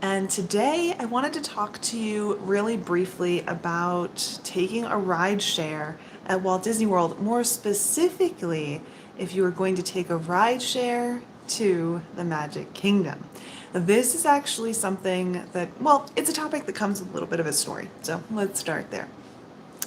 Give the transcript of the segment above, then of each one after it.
And today I wanted to talk to you really briefly about taking a ride share at Walt Disney World, more specifically, if you are going to take a ride share to the Magic Kingdom. This is actually something that, well, it's a topic that comes with a little bit of a story. So let's start there.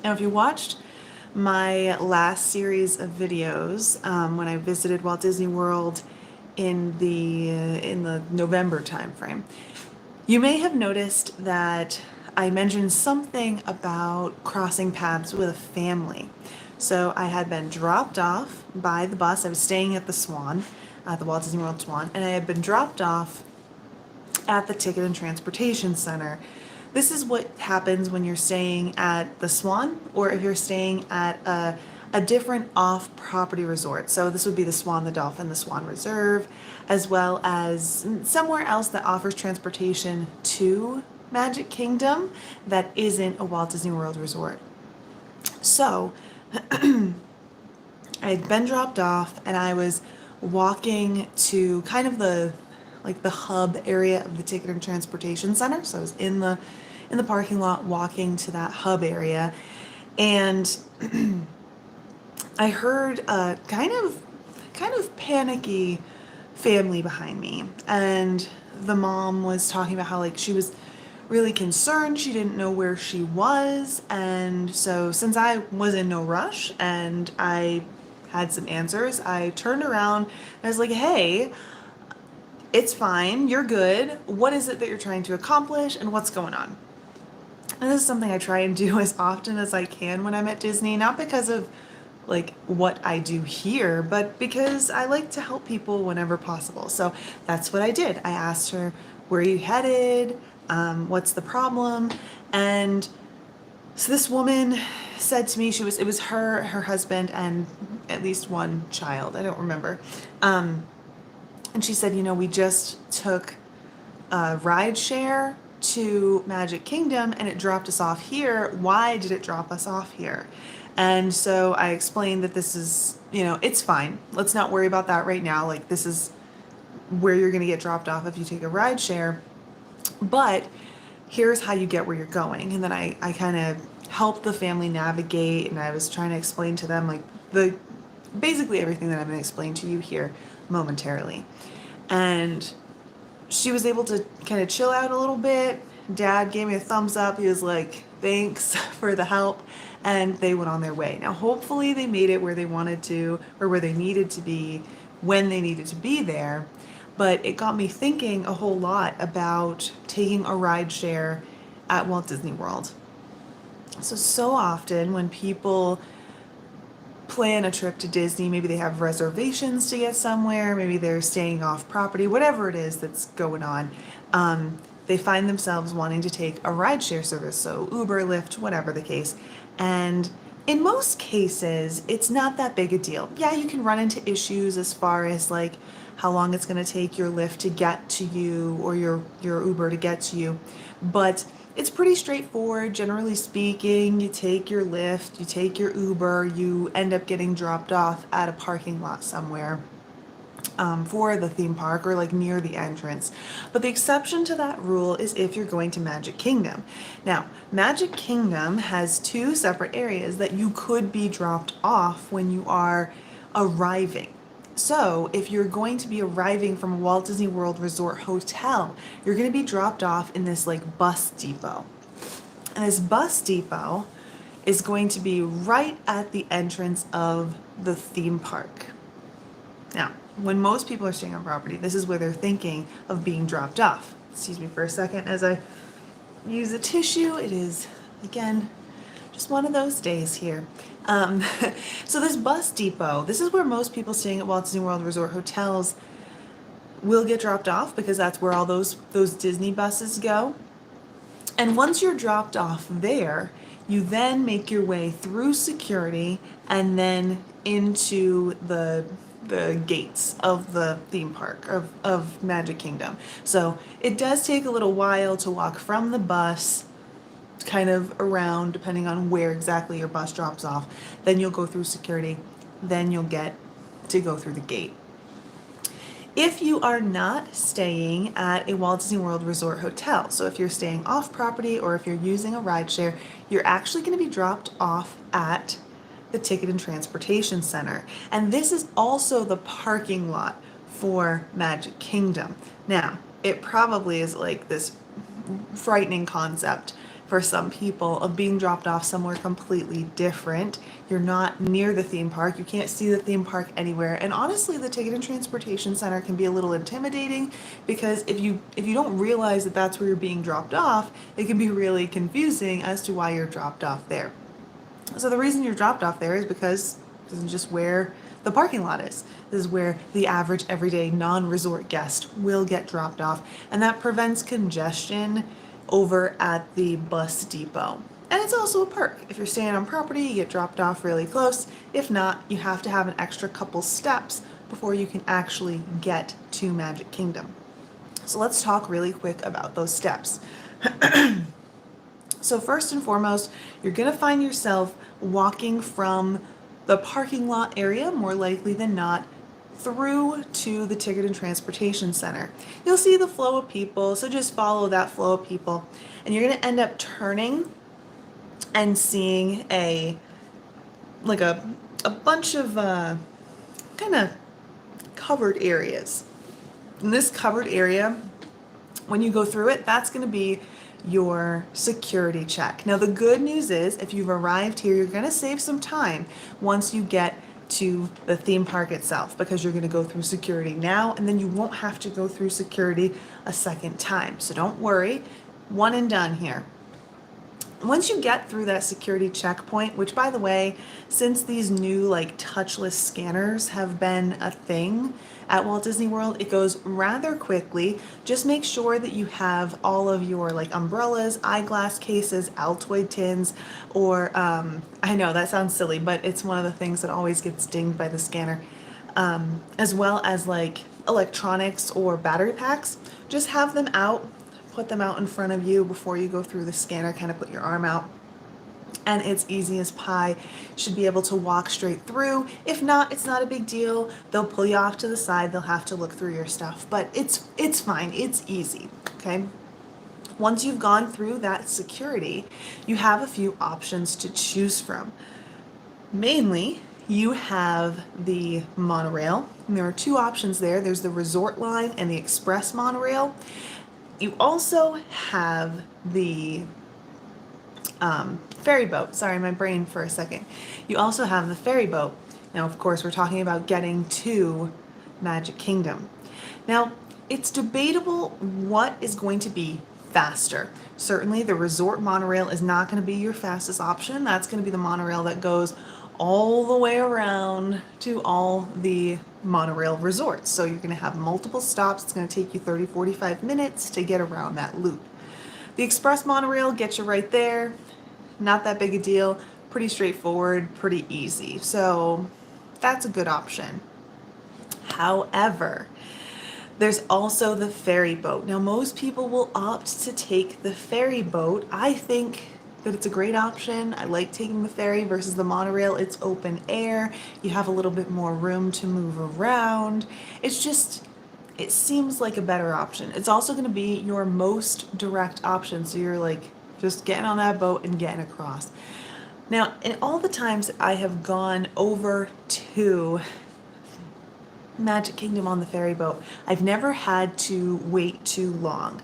Now, if you watched my last series of videos when I visited Walt Disney World in the November timeframe, you may have noticed that I mentioned something about crossing paths with a family. So I had been dropped off by the bus. I was staying at the Swan, the Walt Disney World Swan, and I had been dropped off at the Ticket and Transportation Center. This is what happens when you're staying at the Swan or if you're staying at a different off-property resort. So this would be the Swan, the Dolphin, the Swan Reserve, as well as somewhere else that offers transportation to Magic Kingdom that isn't a Walt Disney World resort. So I had been dropped off and I was walking to kind of the hub area of the Ticket and Transportation Center. So I was in the parking lot walking to that hub area, and I heard a kind of panicky family behind me, and the mom was talking about how like she was really concerned. She didn't know where she was, and so since I was in no rush and I had some answers, I turned around and I was like, "Hey, it's fine. You're good. What is it that you're trying to accomplish and what's going on?" And this is something I try and do as often as I can when I'm at Disney, not because of like what I do here, but because I like to help people whenever possible. So that's what I did. I asked her, "Where are you headed? What's the problem?" And so this woman said to me, it was her husband, and at least one child. I don't remember. And she said, we just took a ride share to Magic Kingdom and it dropped us off here. Why did it drop us off here? And so I explained that this is, it's fine. Let's not worry about that right now. Like, this is where you're going to get dropped off if you take a ride share. But here's how you get where you're going. And then I kind of helped the family navigate, and I was trying to explain to them like basically everything that I'm going to explain to you here momentarily. And she was able to kind of chill out a little bit. Dad gave me a thumbs up. He was like, "Thanks for the help." And they went on their way. Now, hopefully they made it where they wanted to or where they needed to be when they needed to be there. But it got me thinking a whole lot about taking a ride share at Walt Disney World. So often when people plan a trip to Disney, maybe they have reservations to get somewhere, maybe they're staying off property, whatever it is that's going on, they find themselves wanting to take a rideshare service, so Uber, Lyft, whatever the case. And in most cases, it's not that big a deal. Yeah, you can run into issues as far as like how long it's going to take your Lyft to get to you or your Uber to get to you, but it's pretty straightforward. Generally speaking, you take your Lyft, you take your Uber, you end up getting dropped off at a parking lot somewhere for the theme park or like near the entrance. But the exception to that rule is if you're going to Magic Kingdom. Now, Magic Kingdom has two separate areas that you could be dropped off when you are arriving. So if you're going to be arriving from a Walt Disney World Resort hotel, you're going to be dropped off in this like bus depot. And this bus depot is going to be right at the entrance of the theme park. Now, when most people are staying on property, this is where they're thinking of being dropped off. Excuse me for a second as I use a tissue. It is, again, just one of those days here. So this bus depot, this is where most people staying at Walt Disney World Resort hotels will get dropped off because that's where all those Disney buses go. And once you're dropped off there, you then make your way through security and then into the gates of the theme park of Magic Kingdom. So it does take a little while to walk from the bus kind of around, depending on where exactly your bus drops off. Then you'll go through security, then you'll get to go through the gate. If you are not staying at a Walt Disney World Resort hotel, so if you're staying off property or if you're using a rideshare, you're actually going to be dropped off at the Ticket and Transportation Center. And this is also the parking lot for Magic Kingdom. Now, it probably is like this frightening concept for some people of being dropped off somewhere completely different. You're not near the theme park. You can't see the theme park anywhere. And honestly, the Ticket and Transportation Center can be a little intimidating because if you don't realize that that's where you're being dropped off, it can be really confusing as to why you're dropped off there. So the reason you're dropped off there is because this is just where the parking lot is. This is where the average everyday non-resort guest will get dropped off, and that prevents congestion over at the bus depot. And it's also a perk. If you're staying on property, you get dropped off really close. If not, you have to have an extra couple steps before you can actually get to Magic Kingdom. So let's talk really quick about those steps. So first and foremost, you're going to find yourself walking from the parking lot area, more likely than not, through to the Ticket and Transportation Center. You'll see the flow of people, so just follow that flow of people. And you're going to end up turning and seeing a bunch of kind of covered areas. In this covered area, when you go through it, that's going to be your security check. Now, the good news is if you've arrived here, you're going to save some time once you get to the theme park itself, because you're going to go through security now and then you won't have to go through security a second time. So don't worry, one and done here. Once you get through that security checkpoint, which by the way, since these new like touchless scanners have been a thing at Walt Disney World, it goes rather quickly. Just make sure that you have all of your like umbrellas, eyeglass cases, Altoid tins, or I know that sounds silly, but it's one of the things that always gets dinged by the scanner, as well as like electronics or battery packs. Just have them out. Put them out in front of you before you go through the scanner, kind of put your arm out, and it's easy as pie. You should be able to walk straight through. If not, it's not a big deal. They'll pull you off to the side. They'll have to look through your stuff, but it's fine. It's easy, okay? Once you've gone through that security, you have a few options to choose from. Mainly, you have the monorail, and there are two options there. There's the resort line and the express monorail. You also have the ferry boat. Sorry, my brain for a second. You also have the ferry boat. Now, of course, we're talking about getting to Magic Kingdom. Now, it's debatable what is going to be faster. Certainly, the resort monorail is not going to be your fastest option. That's going to be the monorail that goes all the way around to all the monorail resorts. So you're going to have multiple stops. It's going to take you 30-45 minutes to get around that loop. The express monorail gets you right there. Not that big a deal. Pretty straightforward, pretty easy. So that's a good option. However, there's also the ferry boat. Now, most people will opt to take the ferry boat. I think that it's a great option. I like taking the ferry versus the monorail. It's open air. You have a little bit more room to move around. It seems like a better option. It's also going to be your most direct option. So you're like just getting on that boat and getting across. Now, in all the times that I have gone over to Magic Kingdom on the ferry boat, I've never had to wait too long.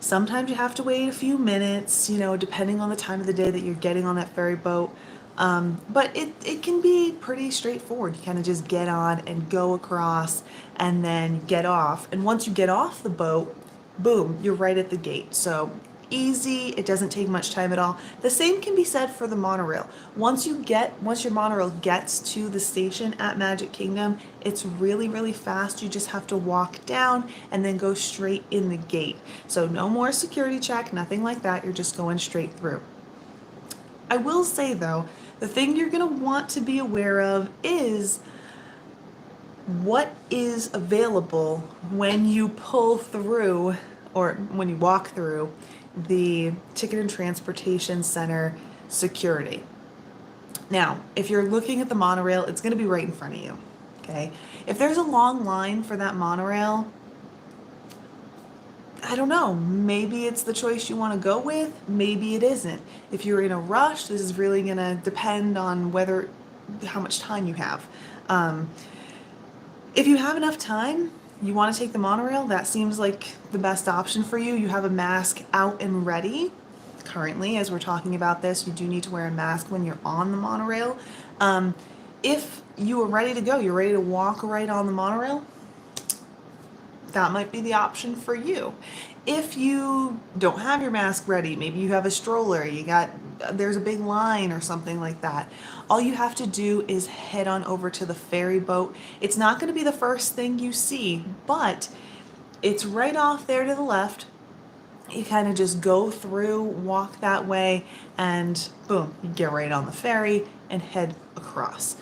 Sometimes you have to wait a few minutes, depending on the time of the day that you're getting on that ferry boat. But it can be pretty straightforward. You kind of just get on and go across and then get off. And once you get off the boat, boom, you're right at the gate. So easy. It doesn't take much time at all. The same can be said for the monorail. Once your monorail gets to the station at Magic Kingdom, it's really, really fast. You just have to walk down and then go straight in the gate. So no more security check, nothing like that. You're just going straight through. I will say though, the thing you're going to want to be aware of is what is available when you pull through or when you walk through the Ticket and Transportation Center security. Now, if you're looking at the monorail, it's going to be right in front of you. Okay. If there's a long line for that monorail, I don't know, maybe it's the choice you want to go with, maybe it isn't. If you're in a rush, this is really going to depend on how much time you have. Um, if you have enough time, you want to take the monorail, that seems like the best option for you. You have a mask out and ready. Currently, as we're talking about this, you do need to wear a mask when you're on the monorail. If you are ready to go, you're ready to walk right on the monorail, that might be the option for you. If you don't have your mask ready, maybe you have a stroller, there's a big line or something like that. All you have to do is head on over to the ferry boat. It's not going to be the first thing you see, but it's right off there to the left. You kind of just go through, walk that way, and boom, you get right on the ferry and head across.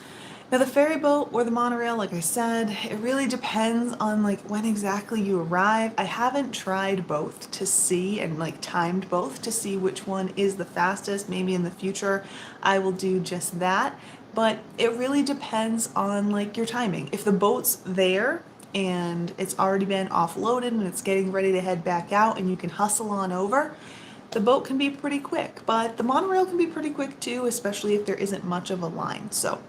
Now the ferry boat or the monorail, like I said, it really depends on like when exactly you arrive. I haven't tried both to see and like timed both to see which one is the fastest. Maybe in the future I will do just that, but it really depends on like your timing. If the boat's there and it's already been offloaded and it's getting ready to head back out and you can hustle on over, the boat can be pretty quick, but the monorail can be pretty quick too, especially if there isn't much of a line. So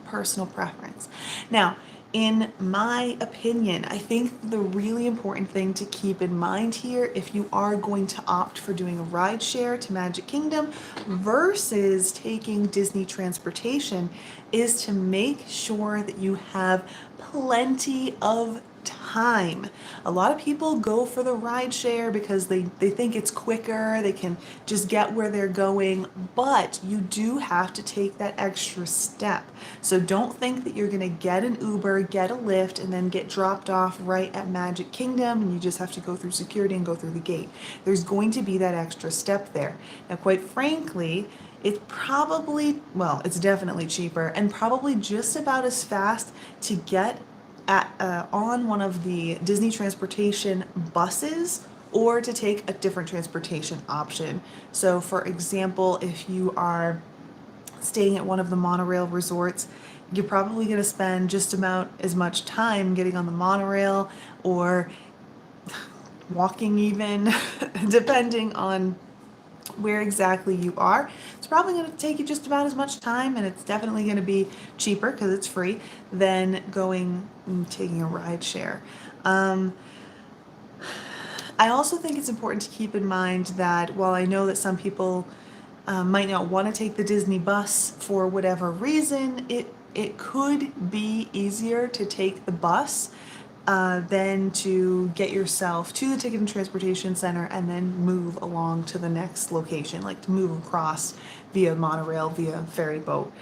personal preference. Now, in my opinion, I think the really important thing to keep in mind here, if you are going to opt for doing a ride share to Magic Kingdom versus taking Disney transportation, is to make sure that you have plenty of time. A lot of people go for the ride share because they think it's quicker, they can just get where they're going, but you do have to take that extra step. So don't think that you're gonna get an Uber, get a Lyft, and then get dropped off right at Magic Kingdom and you just have to go through security and go through the gate. There's going to be that extra step there. Now, quite frankly, it's it's definitely cheaper and probably just about as fast to get on one of the Disney transportation buses or to take a different transportation option. So for example, if you are staying at one of the monorail resorts, you're probably going to spend just about as much time getting on the monorail or walking even, depending on where exactly you are. It's probably going to take you just about as much time, and it's definitely going to be cheaper because it's free than going and taking a ride share. I also think it's important to keep in mind that while I know that some people might not want to take the Disney bus for whatever reason, it could be easier to take the bus than to get yourself to the Ticket and Transportation Center and then move along to the next location, like to move across via monorail, via ferry boat.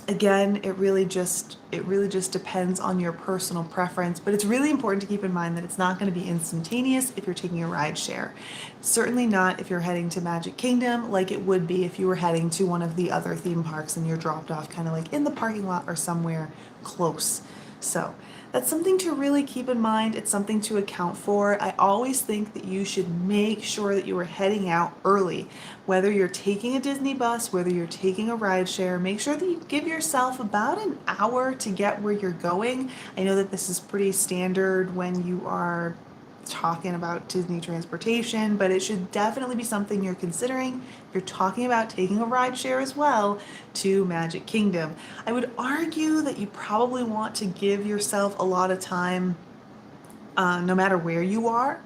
Again, it really just depends on your personal preference, but it's really important to keep in mind that it's not going to be instantaneous if you're taking a ride share. Certainly not if you're heading to Magic Kingdom, like it would be if you were heading to one of the other theme parks and you're dropped off kind of like in the parking lot or somewhere close. So that's something to really keep in mind. It's something to account for. I always think that you should make sure that you are heading out early. Whether you're taking a Disney bus, whether you're taking a ride share, make sure that you give yourself about an hour to get where you're going. I know that this is pretty standard when you are talking about Disney transportation, but it should definitely be something you're considering if you're talking about taking a ride share as well to Magic Kingdom. I would argue that you probably want to give yourself a lot of time no matter where you are,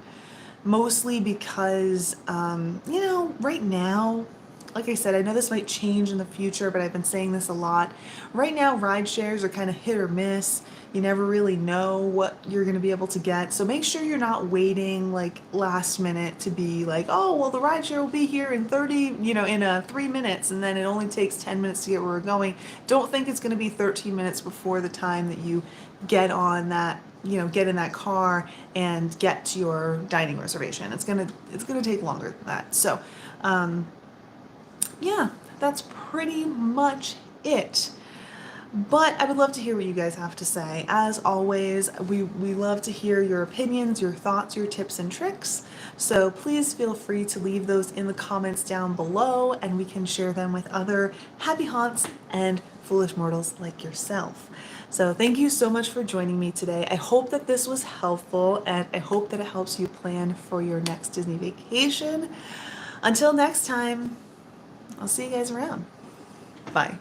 mostly because right now, like I said, I know this might change in the future, but I've been saying this a lot. Right now, ride shares are kind of hit or miss. You never really know what you're going to be able to get. So make sure you're not waiting like last minute to be like, oh, well, the ride share will be here in 3 minutes, and then it only takes 10 minutes to get where we're going. Don't think it's going to be 13 minutes before the time that you get on that, get in that car and get to your dining reservation. It's going to take longer than that. So, yeah, that's pretty much it. But I would love to hear what you guys have to say. As always, we love to hear your opinions, your thoughts, your tips and tricks. So please feel free to leave those in the comments down below and we can share them with other happy haunts and foolish mortals like yourself. So thank you so much for joining me today. I hope that this was helpful, and I hope that it helps you plan for your next Disney vacation. Until next time, I'll see you guys around. Bye.